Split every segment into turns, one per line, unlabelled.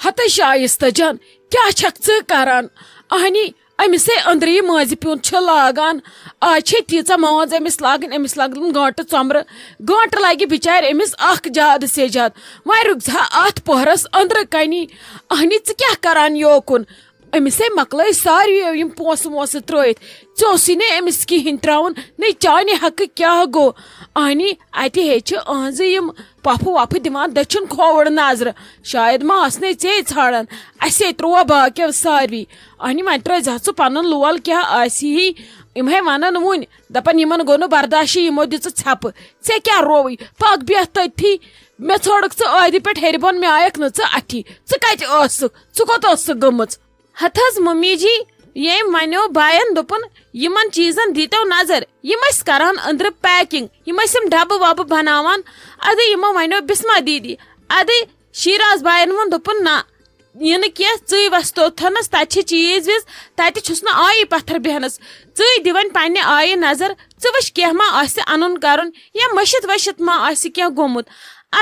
ہتہ شائستہ جان کیا چھکھ ژٕ کران اہنی امسے أندری مازِ پیوٗنت چھِ لاگان آز چھِ تیٖژاہ ماز أمِس لاگٕنۍ أمِس لگن گٲنٹہٕ ژۄمرٕ گٲنٹہٕ لگہِ بِچارِ أمِس اکھ زیادٕ سے زیادٕ وۄنۍ رُکزِہا اتھ پۄہرس أنٛدرٕ کنی اہنی ژٕ کیاہ کران یوکُن أمِسے مۄکلٲے ساروِیو یِم پونٛسہٕ وونٛسہٕ ترٲیِتھ ژےٚ اوسُے نہٕ أمِس کِہیٖنۍ تراوُن نَے چانہِ حقہٕ کیاہ گوٚو اہنی اَتہِ ہیٚچھِ أہنٛزٕ یِم پۄپھٕ وۄپھٕ دِوان دٔچھُن کھووُر نظرٕ شاید ما آسنے ژے ژھانڈان اَسے ترٛووا باقیو ساروی اہنی وۄنۍ ترٛٲیزِ ژٕ پنُن لول کیاہ آسی یِمے ونان وُنۍ دپان یِمن گوٚو نہٕ برداشی یِمو دِژٕ ژھٮ۪پہٕ ژےٚ کیاہ رووٕے پکھ بیٚہہ تٔتھی مےٚ ژھٲڑکھ ژٕ ٲدِ پٮ۪ٹھ ہیٚرِ بۄن مےٚ آیکھ نہٕ ژٕ اَتھی ژٕ کتہِ ٲسٕکھ ژٕ کوٚت ٲسٕکھ گٔمٕژ
ہتھ حظ ممی جی یٔمۍ ونیو باین دوٚپُن یِمن چیٖزن دیٖتو نظر یِم ٲسۍ کران أنٛدرٕ پیکِنگ یِم ٲسۍ یِم ڈبہٕ وبہٕ بناوان ادٕ یِمو ونیو بسما دیدی ادٕ شیراز باین ووٚن دوٚپُن نہ یہِ نہٕ کینٛہہ ژٕے وس توٚتھنس تتہِ چھِ چیٖز ویٖز تتہِ چھُس نہٕ آیی پتھر بیہنس ژٕے دِ وۄنۍ پننہِ آیہِ نظر ژٕ وٕچھ کینٛہہ ما آسہِ انُن کرُن یا مٔشِتھ ؤشِتھ ما آسہِ کینٛہہ گوٚمُت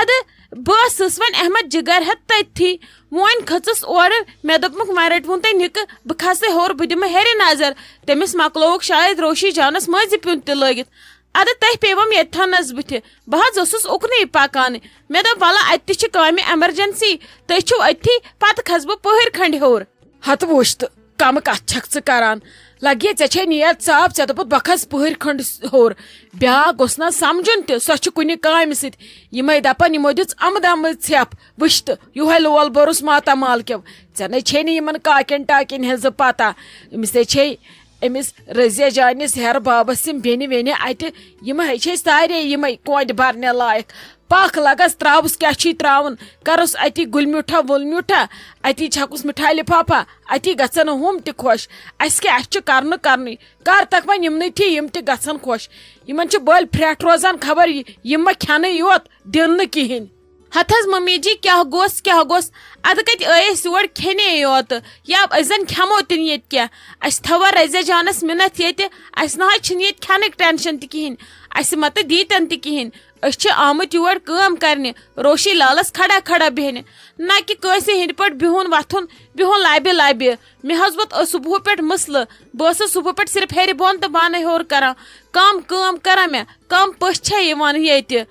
ادٕ بہٕ ٲسٕس وۄنۍ احمد جگر ہٮ۪تھ تٔتھی وۄنۍ کھٔژٕس اورٕ مےٚ دوٚپمکھ وۄنۍ رٔٹوُن تۄہہِ نِکہٕ بہٕ کھسے ہیوٚر بہٕ دِمہٕ ہیٚرِ نظر تٔمِس مۄکلووُکھ شاید روشی جانس مٲنزِ پیوٗنت تہِ لٲگِتھ ادٕ تۄہہِ پیوم ییٚتھنس بٕتھِ بہٕ حظ اوسُس اُکنُے پکان مےٚ دوٚپ وَلہ اَتہِ تہِ چھِ کامہِ ایمرجنسی تُہۍ چھِو أتھی پتہٕ کھسہٕ بہٕ پٔہٕرۍ کھنڈ ہیوٚر
ہتہٕ وٕچھ تہٕ کمہٕ کتھ چھکھ ژٕ کران لگے ژےٚ چھے نیت صاف ژےٚ دوٚپُتھ بہٕ کھس پٔہٕرۍ کھنڈ ہیوٚر بیاکھ گوٚژھ نا سمجُن تہِ سۄ چھِ کُنہِ کامہِ سۭتۍ یِمے دپان یِمو دِژ امہٕ دمہٕ ژھٮ۪پ وٕچھ تہٕ یِہوے لول بوٚرُس ماتامال کیو ژےٚ نَے چھے نہٕ یِمن کاکٮ۪ن ٹاکٮ۪ن ہٕنٛزٕ پتہ أمِس ہے چھے أمِس رٔضیہ جانِس ہیرٕ بابس یِم بیٚنہِ ویٚنہِ اتہِ یِم ہے چھے سارے یِمے کۄنٛڈِ برنہِ لایق پکھ لگس تراوُس کیاہ چھی تراوُن کرُس اتی گُلہِ میوٗٹھا وُل میوٗٹھا اتی چھکُس مِٹھایہِ لفافا اتی گژھن ہُم تہِ خۄش اسہِ کیاہ اسہِ چھُ کرنہٕ کرنُے کر تک وۄنۍ یِمنٕے تھی یِم تہِ گژھن خۄش یِمن چھِ بٔلۍ پھرٛٹھ روزان خبر یِم ما کھٮ۪نٕے یوت دِن نہٕ کِہینۍ
ہتھ حظ ممی جی کیاہ گوٚژھ ادٕ کتہِ ٲے أسۍ یور کھیٚنے یوت یا أسۍ زن کھٮ۪مو تہِ نہٕ ییٚتہِ کینٛہہ اسہِ تھاوا رزیا جانس مِنتھ ییٚتہِ اسہِ نہ حظ چھِنہٕ ییٚتہِ کھٮ۪نٕکۍ ٹینشن تہِ کِہینۍ اسہِ متہٕ دیٖتن تہِ کِہینۍ أسۍ چھِ آمٕتۍ یور کٲم کرنہِ روشی لالس کھڑا کھڑا بیہنہِ نہ کہِ کٲنٛسہِ ہٕنٛدۍ پٲٹھۍ بِہُن وۄتھُن بِہُن لبہِ لبہِ مےٚ حظ ووت صبحہٕ پٮ۪ٹھ مسلہٕ بہٕ ٲسٕس صبحہٕ پٮ۪ٹھ صرف ہیٚرِ بۄن تہٕ بانہٕ ہیوٚر کران کم کٲم کران مےٚ کم پٔژھۍ چھےٚ یِوان ییٚتہِ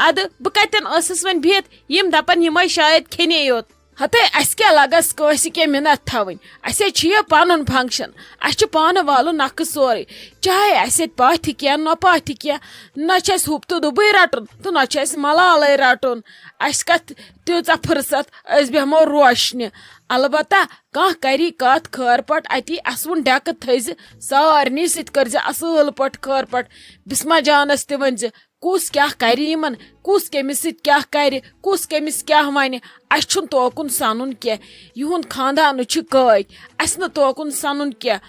ادٕ بہٕ کتٮ۪ن ٲسٕس وۄنۍ بِہِتھ یِم دپان یِمے شاید کھیٚنے یوت
ہتے اسہِ کیاہ لگس کٲنٛسہِ کینٛہہ مِنت تھاوٕنۍ اسے چھُ یہِ پنُن فنکشن اسہِ چھُ پانہٕ والُن نکھٕ سورُے چاہے اسہِ ییٚتہِ پاتھِ کینٛہہ نہ پاتھِ کینٛہہ نہ چھُ اسہِ ہُپ تہٕ دُبٕے رٹُن تہٕ نہ چھُ اسہِ ملالے رٹُن اسہِ کتھ تیٖژاہ فرست أسۍ بیہمو روشنہِ البتہ کانٛہہ کری کتھ خٲر پٲٹھۍ اتی اسوُن ڈیکہٕ تھٲیزِ سارنٕے سۭتۍ کٔرزِ اصٕل پٲٹھۍ خٲر پٲٹھۍ بسما جانس تہِ ؤنزِ کُس کیاہ کرِ یِمن کُس کٔمِس سۭتۍ کیاہ کرِ کُس کٔمِس کیاہ ونہِ اسہِ چھُنہٕ توکُن سنُن کینٛہہ یِہُنٛد خاندانہٕ چھُ قٲدۍ اسہِ نہٕ توکُن سنُن کینٛہہ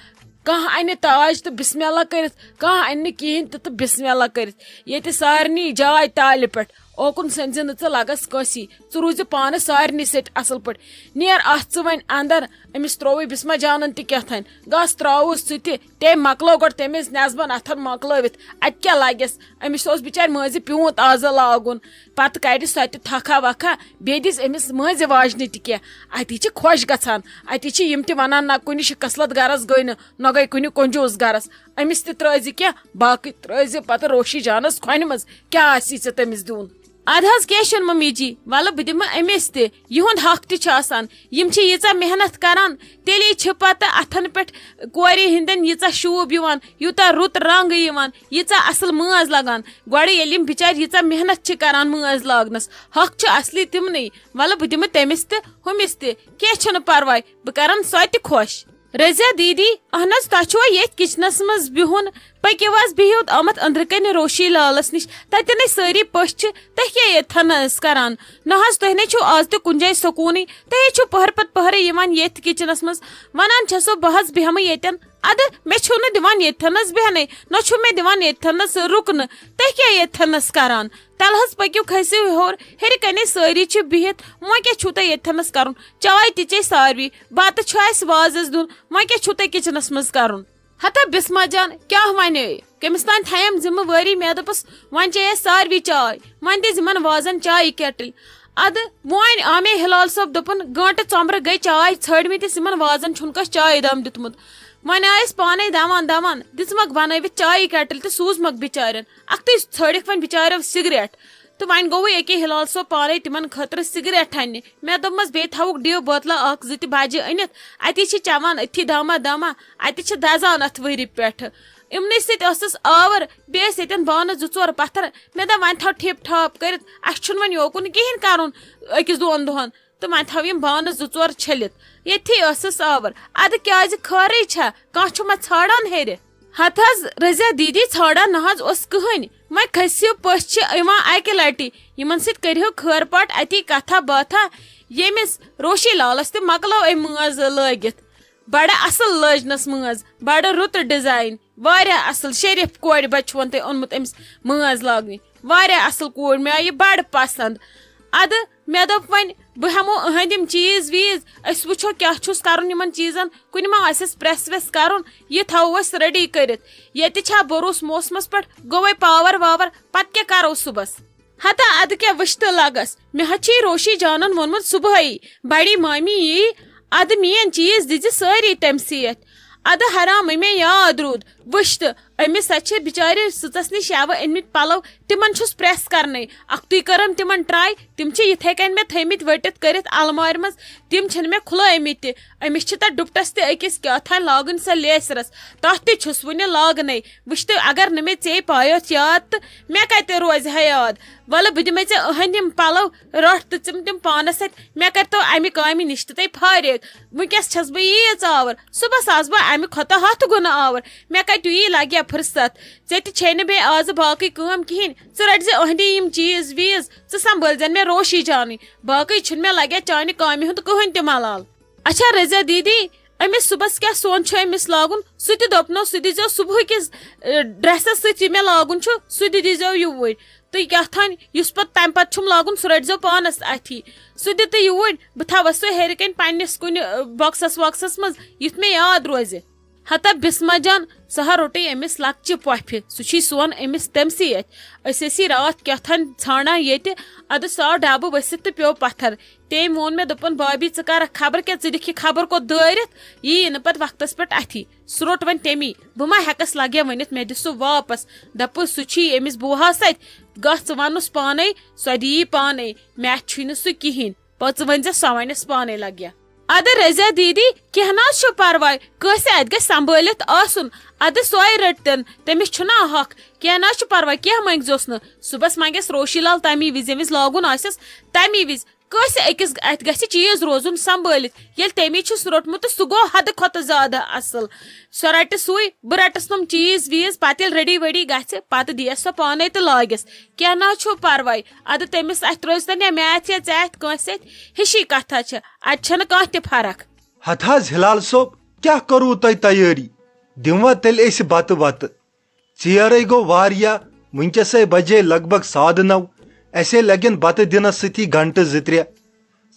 کانٛہہ انہِ تاج تہٕ بسمہِ اللہ کٔرِتھ کانٛہہ انہِ نہٕ کِہینۍ تہٕ بسمہِ اللہ کٔرِتھ ییٚتہِ سارنٕے جاے تالہِ پٮ۪ٹھ اوکُن سٔنزِ نہٕ ژٕ لگس کٲنٛسی ژٕ روٗزِ پانہٕ سارنٕے سۭتۍ اصل پٲٹھۍ نیر اَتھ ژٕ وۄنۍ اندر أمِس ترووٕے بسما جانن تہِ کیٛاہتانۍ گس تراوُس ژٕ تہِ تٔمۍ مۄکلو گۄڈٕ تٔمِس نٮ۪صبن اتھن مۄکلٲوِتھ اتہِ کیاہ لگٮ۪س أمِس اوس بِچارِ مٲنزِ پیوٗنت آزٕ لاگُن پتہٕ کڑِ سۄ تہِ تھکھا وکھا بیٚیہِ دِس أمِس مٲنزِ واجنہِ تہِ کینٛہہ اتی چھِ خۄش گژھان اتی چھِ یِم تہِ ونان نہ کُنہِ شِکسلت گرس گٔے نہ گٔے کُنہِ کنجوٗس گرس أمِس تہِ ترٲزِ کینٛہہ باقٕے ترٲزِ پتہٕ روشی جانس کھۄنہِ منٛز کیاہ آسی ژےٚ تٔمِس دیُن
ادٕ حظ کینٛہہ چھُنہٕ ممی جی ولہٕ بہٕ دِمہٕ أمِس تہِ یِہُنٛد حق تہِ چھُ آسان یِم چھِ ییٖژاہ محنت کران تیٚلی چھِ پتہٕ اتھن پٮ۪ٹھ کورِ ہٕنٛدٮ۪ن ییٖژاہ شوٗب یِوان یوٗتاہ رُت رنٛگ یِوان ییٖژاہ اصل مٲنٛز لگان گۄڈٕ ییٚلہِ یِم بِچارِ ییٖژاہ محنت چھِ کران مٲنٛز لاگنس حق چھُ اصلی تِمنٕے ولہٕ بہٕ دِمہٕ تٔمِس تہِ ہُمِس تہِ کینٛہہ چھُنہٕ پرواے بہٕ کرن سۄ تہِ خۄش رضیا دیدی اہن حظ تۄہہِ چھُوا ییٚتھۍ کچنس منٛز بِہُن پٔکِو حظ بِہِو آمت أنٛدرٕ کنہِ روشی لالس نِش تتٮ۪نٕے سٲری پٔژھۍ چھِ تُہۍ کیٛاہ ییٚتھن ٲسۍ کران نہ حظ تُہۍ نے چھُو آز تہِ کُنہِ جایہِ سکوٗنٕے تُہۍ چھُو پٔہر پتہٕ پٔہرے یِوان ییٚتھۍ کچنس منٛز ونان چھسو بہٕ حظ بیہمہٕ ییٚتٮ۪ن ادٕ مےٚ چھُو نہٕ دِوان ییٚتھنس بیہنٕے نہ چھُو مےٚ دِوان ییٚتھنس رُکنہٕ تُہۍ کیٛاہ ییٚتھنس کران تلہٕ حظ پٔکِو کھٔسِو ہیوٚر ہیٚرِ کنے سٲری چھِ بِہِتھ وۄنۍ کیٛاہ چھُو تۄہہِ ییٚتھنس کرُن چاے تہِ چے ساروی بتہٕ چھُ اسہِ وازس دیُن وۄنۍ کیٛاہ چھُو تۄہہِ کچنس منٛز کرُن ہتا بسما جان کیٛاہ ونے کٔمِس تانۍ تھایم ذِمہٕ وٲری مےٚ دوٚپُس وۄنۍ چے اسہِ ساروی چاے وۄنۍ دِژ یِمن وازن چایہِ کیٹٕلۍ اد وۄنۍ آو مےٚ ہلال صٲب دوٚپُن گٲنٛٹہٕ ژۄمبرٕ گٔے چاے ژھٲڑمٕتِس یِمن وازن چھُنہٕ کٲنٛسہِ چایہِ دام دیُتمُت وۄنۍ آیس پانے دَوان دِژمَکھ بنٲوِتھ چایہِ کیٹل تہٕ سوٗزمَکھ بِچارٮ۪ن اکھتُے ژھٲڑِکھ وۄنۍ بِچاریو سِگریٹ تہٕ وۄنۍ گوٚوُے أکے ہلال صٲب پانے تِمن خٲطرٕ سِگریٹ اَننہِ مےٚ دوٚپمَس بیٚیہِ تھاوُکھ ڈِو بٲتلہ اکھ زٕ تہِ بجہِ أنِتھ اتی چھِ چٮ۪وان أتھی داما اَتہِ چھِ دزان اتھ ؤری پٮ۪ٹھٕ یِمنٕے سۭتۍ ٲسٕس آور بیٚیہِ ٲسۍ ییٚتٮ۪ن بانہٕ 2-4 پتھر مےٚ دوٚپ وۄنۍ تھاو ٹھِپ ٹھاپ کٔرِتھ اَسہِ چھُنہٕ وۄنۍ یوکُن کِہینۍ کرُن أکِس 2 دۄہن تہٕ وۄنۍ تھاو یِم بانہٕ 2-4 چھٔلِتھ ییٚتھی ٲسٕس آور ادٕ کیازِ خٲرٕے چھا کانٛہہ چھُ مےٚ ژھانڈان ہیرِ ہتھ حظ رضیا دیدی ژھانڈان نہ حظ اوس کٕہٕنۍ وۄنۍ کھٔسِو پٔژھۍ چھِ یِوان اکہِ لٹہِ یِمن سۭتۍ کٔرِہو خٲر پاٹ اتی کتھا باتھا ییٚمِس روشی لالس تہِ مۄکلو أمۍ مٲنٛز لٲگِتھ بڑٕ اصل لٲجنس مٲنٛز بڑٕ رُت ڈِزاین واریاہ اصل شریف کورِ بچہِ چھُون تۄہہِ اوٚنمُت أمِس مٲنٛز لاگنہِ واریاہ اصل کوٗر مےٚ آیہِ بڑٕ پسنٛد ادٕ مےٚ دوٚپ وۄنۍ بہٕ ہٮ۪مو أہنٛدۍ یِم چیٖز ویٖز أسۍ وٕچھو کیٛاہ چھُس کرُن یِمن چیٖزن کُنہِ ما آسٮ۪س پریس ویس کرُن یہِ تھاوو أسۍ ریڈی کٔرِتھ ییٚتہِ چھا بروس موسمس پٮ۪ٹھ گوٚوے پاور واور پتہٕ کیٛاہ کرو صُبحس ہتا ادٕ کیٛاہ وٕچھتہٕ لگس مےٚ حظ چھِ روشی جانن ووٚنمُت صبحٲیی بڑی مامی یی ادٕ میٲنۍ چیٖز دِزِ سٲری تمہِ سۭتۍ ادٕ حرامٕے مےٚ یاد روٗد وٕچھتہٕ أمِس سا چھِ بِچارِ سٕژس نِش یوٕ أنمٕتۍ پلو تِمن چھُس پریس کرنے اکھتُے کٔرٕم تِمن ٹراے تِم چھِ یِتھے کٔنۍ مےٚ تھٲمٕتۍ ؤٹِتھ کٔرِتھ المارِ منٛز تِم چھِنہٕ مےٚ کھُلٲومٕتۍ تہِ أمِس چھِ تتھ ڈُپٹس تہِ أکِس کیٛاتھانۍ لاگٕنۍ سۄ لیسرس تتھ تہِ چھُس وُنہِ لاگنے وٕچھتہٕ اگر نہٕ مےٚ ژےٚ پایوتھ یاد تہٕ مےٚ کتہِ روزِ ہا یاد ولہٕ بہٕ دِمے ژےٚ أہنٛدۍ یِم پلو رٹھ تہٕ ژٕ تِم پانس سۭتۍ مےٚ کٔرتو امہِ کامہِ نِش تہِ تۄہہِ فارغ وٕنکیٚس چھس بہٕ ییٖژ آور صبحس آسہٕ بہٕ امہِ کھۄتہٕ 100 گُنہٕ آور مےٚ کتہِ یی لگہِ ہا فرست ژےٚ تہِ چھے نہٕ بیٚیہِ آزٕ باقٕے کٲم کِہینۍ ژٕ رٔٹزِ أہنٛدی یِم چیٖز ویٖز ژٕ سنبھٲلزٮ۪ن مےٚ روشی جانٕے باقٕے چھُنہٕ مےٚ لگہِ ہا چانہِ کامہِ ہُنٛد کٕہٕنۍ تہِ ملال اچھا رضیا دیدی أمِس صُبحس کیٛاہ سۄن چھُ أمِس لاگُن سُہ تہِ دوٚپنو سُہ دیٖزیو صُبحٕکِس ڈرٛیسس سۭتۍ یہِ مےٚ لاگُن چھُ سُہ تہِ دیٖزیو یوٗرۍ تہٕ کیٛاتھانۍ یُس پتہٕ تمہِ پتہٕ چھُم لاگُن سُہ رٔٹزیو پانس اتھی سُہ دِ تہٕ یوٗرۍ بہٕ تھاوس سُہ ہیرِ کنۍ پننِس کُنہِ بۄکسس وۄکسس منٛز یُتھ مےٚ یاد روزِ ہتا بسما جان سۄ ہا روٚٹے أمِس لۄکچہِ پۄپھِ سُہ چھی سون أمِس تٔمسٕے اتھِ أسۍ ٲسی راتھ کیٛاتھانۍ ژھانڈان ییٚتہِ ادٕ سُہ آو ڈبہٕ ؤسِتھ تہٕ پیوٚو پتھر تٔمۍ ووٚن مےٚ دوٚپُن بھابی ژٕ کرکھ خبر کیٛاہ ژٕ دِکھ یہِ خبر کوٚت دٲرِتھ یی نہٕ پتہٕ وقتس پٮ۪ٹھ اتھی سُہ روٚٹ وۄنۍ تمی بہٕ ما ہٮ۪کس لگیا ؤنِتھ مےٚ دِ سُہ واپس دپُس سُہ چھی أمِس بوہس اتھِ گژھ ژٕ ونُس پانے سۄ دِیی پانے مےٚ اَتھِ چھُے نہٕ سُہ کِہینۍ پتہٕ ژٕ ؤنۍ زِ سۄ ونٮ۪س پانے لگیا ادٕ رضیا دیدی کینٛہہ نہ حظ چھُ پرواے کٲنٛسہِ اتہِ گژھِ سنبھٲلِتھ آسُن ادٕ سۄے رٔٹتن تٔمِس چھُنہ حق کینٛہہ نہ حظ چھُ پرواے کینٛہہ منٛگزوس نہٕ صُبحس منٛگٮ۪س روشی لال تمی وِزِ ییٚمہِ وِزِ لاگُن آسٮ۪س تمی وِزِ کٲنٛسہِ أکِس اتہِ گژھِ چیٖز روزُن سنبھٲلِتھ ییٚلہِ تٔمی چھُس روٚٹمُت تہٕ سُہ گوٚو حدٕ کھۄتہٕ زیادٕ اصل سۄ رٹہِ سُے بہٕ رٹس تِم چیٖز ویٖز پتہٕ ییٚلہِ ریڈی ویڈی گژھِ پتہٕ دِیس سۄ پانے تہٕ لاگٮ۪س کینٛہہ نہ حظ چھُ پرواے ادٕ تٔمِس اتھِ روزتن یا مےٚ اتھِ یا ژےٚ اتھِ کٲنٛسہِ اتھِ ہِشی کتھا چھِ اتہِ چھنہٕ کانٛہہ تہِ فرق
ہتھ حظ ہلال صٲب کیٛاہ کوٚروٕ تۄہہِ تیٲری دِموا تیٚلہِ أسۍ بتہٕ وتہٕ ژیرے گوٚو واریاہ وٕنکیٚسے بجے لگ بگ 9:30 اسے لگن بتہٕ دِنس سۭتی 2-3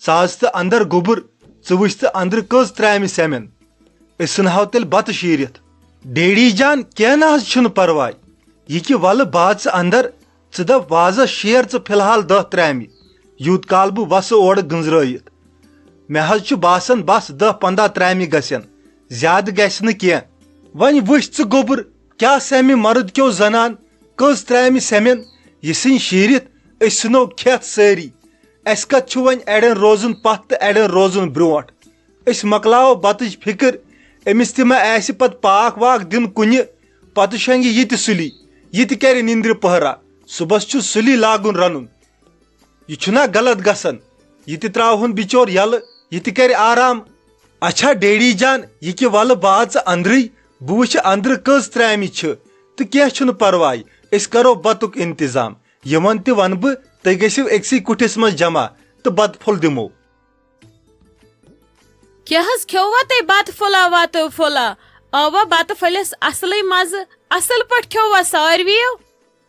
ژٕ آز تہٕ اندر گوٚبُر ژٕ وٕچھ تہٕ أنٛدرٕ کٔژ ترامہِ سیمن أسۍ ژھٕنہو تیٚلہِ بتہٕ شیٖرِتھ ڈیڈی جان کینٛہہ نہ حظ چھُنہٕ پرواے یہِ کہِ ولہٕ بہٕ ژٕ اندر ژٕ دپ وازس شیر ژٕ فِلحال 10 ترامہِ یوٗت کال بہٕ وسہٕ اورٕ گنٛزرٲیِتھ مےٚ حظ چھُ باسان بس 10-15 ترامہِ گژھن زیادٕ گژھِ نہٕ کینٛہہ وۄنۍ وٕچھ ژٕ گوٚبُر کیٛاہ سیمہِ مرد کیو زنان کٔژ ترامہِ سیمن یہِ ژھٕنۍ شیٖرِتھ أسۍ ژھٕنو کھٮ۪تھ سٲری اسہِ کتھ چھُ وۄنۍ اڑٮ۪ن روزُن پتھ تہٕ اڑٮ۪ن روزُن برونٛٹھ أسۍ مۄکلاوو بتٕچ فِکر أمِس تہِ ما آسہِ پتہٕ پاک واک دِنہٕ کُنہِ پتہٕ شۄنگہِ یہِ تہِ سُلی یہِ تہِ کرِ نِندرِ پٔہرا صُبحس چھُ سُلی لاگُن رنُن یہِ چھُنہ غلط گژھان یہِ تہِ تراوہون بِچور یلہٕ یہِ تہِ کرِ آرام اچھا ڈیڈی جان یہِ کہِ ولہٕ بہٕ ژٕ اندرٕے بہٕ وٕچھِ اندرٕ کٔژ ترامہِ چھِ تہٕ کینٛہہ چھُنہٕ پرواے أسۍ کرو بتُک انتظام یِمن تہِ ونہٕ بہٕ تُہۍ گٔژھِو أکسٕے کُٹھِس منٛز جمع تہٕ بتہٕ پھوٚل دِمو
کیٛاہ حظ کھیووا تۄہہِ بتہٕ پھوٚلا وتہٕ پھوٚلا آوا بتہٕ پھٔلِس اصلٕے مزٕ اصل پٲٹھۍ کھیووا ساروِیو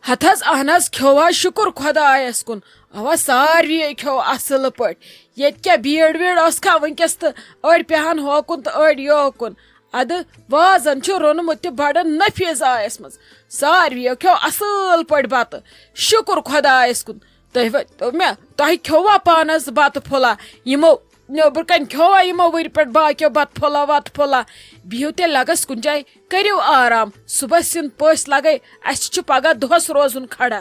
ہتھ حظ اہن حظ کھیوٚوا شُکُر خۄدایس کُن اوا ساروِیو کھیوٚو اصل پٲٹھۍ ییٚتہِ کیٛاہ بیٖڑ ویٖڑ ٲس کھا وٕنکیٚس تہٕ أڑۍ پیہن ہوکُن تہٕ أڑۍ یوکُن ادٕ وازن چھُ روٚنمُت تہِ بڑٕ نفیٖض آیس منٛز ساروِیو کھیوٚو اصل پٲٹھۍ بتہٕ شُکُر خۄدایس کُن تۄہہِ کھیووا پانس بتہٕ پھولا یمو نیبر کن کھیووا یمو ؤرۍ پٮ۪ٹھ باقیو بتہٕ پھولا وتہٕ پھولا بِہِو تیٚلہِ لگس کُنہِ جایہِ کٔرِو آرام صبحس یِن پٔژھۍ لگے اسہِ چھُ پگاہ دۄہس روزُن کھڑا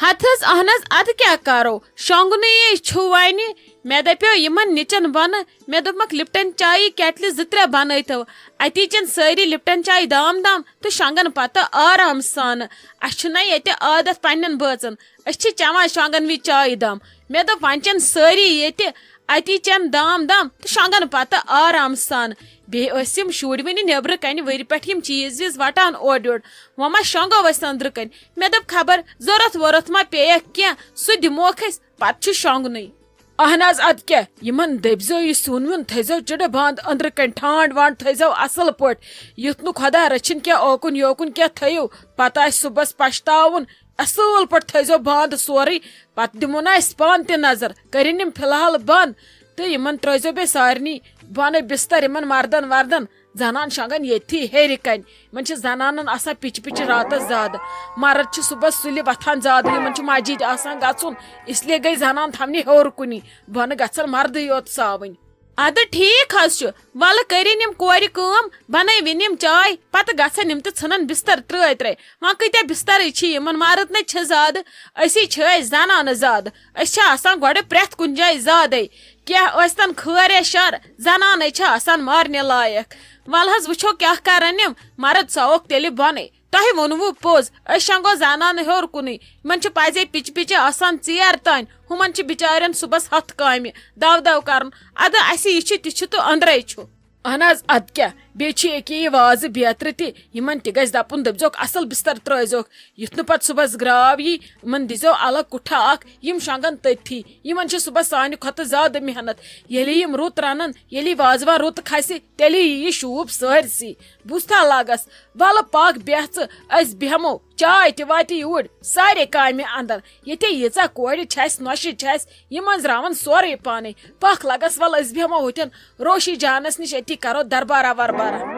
ہتھ حظ اہن حظ ادٕ کیٛاہ کرو شونگنٕے چھُ وۄنۍ مےٚ دپیو یِمن نِچن بۄنہٕ مےٚ دوٚپمکھ لپٹن چایہِ کیٹلہِ 2-3 بنٲیتو اتی چٮ۪ن سٲری لپٹن چاے دام دام تہٕ شۄنگن پتہٕ آرام سان اسہِ چھُنہ ییٚتہِ عادت پننٮ۪ن بٲژن أسۍ چھِ چٮ۪وان شۄنگن وِزِ چاے دام مےٚ دوٚپ وۄنۍ چٮ۪ن سٲری ییٚتہِ اتی چٮ۪ن دام دام تہٕ شۄنگن پتہٕ آرام سان بیٚیہِ ٲسۍ یِم شُرۍ وٕنہِ نیبرٕ کنہِ ؤرِ پٮ۪ٹھ یِم چیٖز ویٖز وٹان اورٕ یورٕ وۄنۍ ما شۄنگو أسۍ أنٛدرٕ کنہِ مےٚ دوٚپ خبر ضوٚرتھ وۄرتھ ما پیٚیکھ کینٛہہ سُہ دِموکھ أسۍ پتہٕ چھُ شۄنگنٕے
اہن حظ ادٕ کیٛاہ یِمن دٔپزیو یہِ سیُن ویُن تھٲیزیو چِڈٕ بنٛد أنٛدرٕ کنۍ ٹھانڈ وانڈ تھٲیزیو اصل پٲٹھۍ یُتھ نہٕ خۄدا رٔچھِنۍ کینٛہہ اوکُن یوکُن کینٛہہ تھٲیِو پتہٕ آسہِ صُبحس پشتاوُن اصل پٲٹھۍ تھٲیزیو بنٛد سورُے پتہٕ دِمو نا أسۍ پانہٕ تہِ نظر کٔرِنۍ یِم فِلحال بنٛد تہٕ یِمن ترٲیزیو بیٚیہِ سارنٕے بۄنہٕ بستر یِمن مردن وردن زنان شۄنگن ییٚتھی ہیرِ کنہِ یِمن چھِ زنانن آسان پِچہِ پِچہِ راتس زیادٕ مرد چھِ صبحس سُلہِ وتھان زیادٕ یِمن چھُ مسجد آسان گژھُن اسلیے گٔے زنان تھاونہِ ہیوٚر کُنی بۄنہٕ گژھن مردٕے یوت ساوٕنۍ
ادٕ ٹھیٖک حظ چھُ ولہٕ کٔرِنۍ یِم کورِ کٲم بنٲوِنۍ یِم چاے پتہٕ گژھن یِم تہِ ژھٕنن بستر ترٛٲے وۄنۍ کۭتیاہ بسترٕے چھِ یِمن مرد نَے چھِ زیادٕ أسی چھِ أسۍ زنانہٕ زیادٕ أسۍ چھِ آسان گۄڈٕ پرٮ۪تھ کُنہِ جایہِ زیادَے کیٛاہ ٲسۍ تن خٲرے شر زنانے چھِ آسان مارنہِ لایق ولہٕ حظ وٕچھو کیٛاہ کرن یِم مرد ژاوکھ تیٚلہِ بۄنٕے تۄہہِ ووٚنوُ پوٚز أسۍ شۄنگو زنانہٕ ہیوٚر کُنُے یِمن چھِ پزے پِچہِ پِچہِ آسان ژیر تانۍ ہُمن چھِ بِچارٮ۪ن صبحس ہتھ کامہِ دو دو کرُن ادٕ اسہِ یہِ چھُ تہِ چھُ تہٕ أنٛدرے چھُ
اہن حظ ادٕ کیٛاہ بیٚیہِ چھِ ییٚکیٛاہ یہِ وازٕ بیترِ تہِ یِمن تہِ گژھِ دپُن دٔپزیوکھ اصل بستر ترٲیزیوکھ یُتھ نہٕ پتہٕ صبحس گراو یی یِمن دِزیو الگ کُٹھا اکھ یِم شۄنگن تٔتھی یِمن چھِ صبحس سانہِ کھۄتہٕ زیادٕ محنت ییٚلہِ یِم رُت رنن ییٚلہِ وازوان رُت کھسہِ تیٚلہِ یی شوٗب سٲرسٕے بوٗزتھا لاگس ولہٕ پاک بیٚہہ ژٕ أسۍ بیٚہمو چاے تہِ واتہِ یوٗرۍ سارے کامہِ اندر ییٚتہِ ییٖژاہ کورِ چھِ اسہِ نۄشہِ چھِ اسہِ یِم أنزراون سورُے پانے پکھ لگس ول أسۍ بیٚہمو ہوٚتٮ۪ن روشی جانس نِش أتی کرو دربارہ وربارہ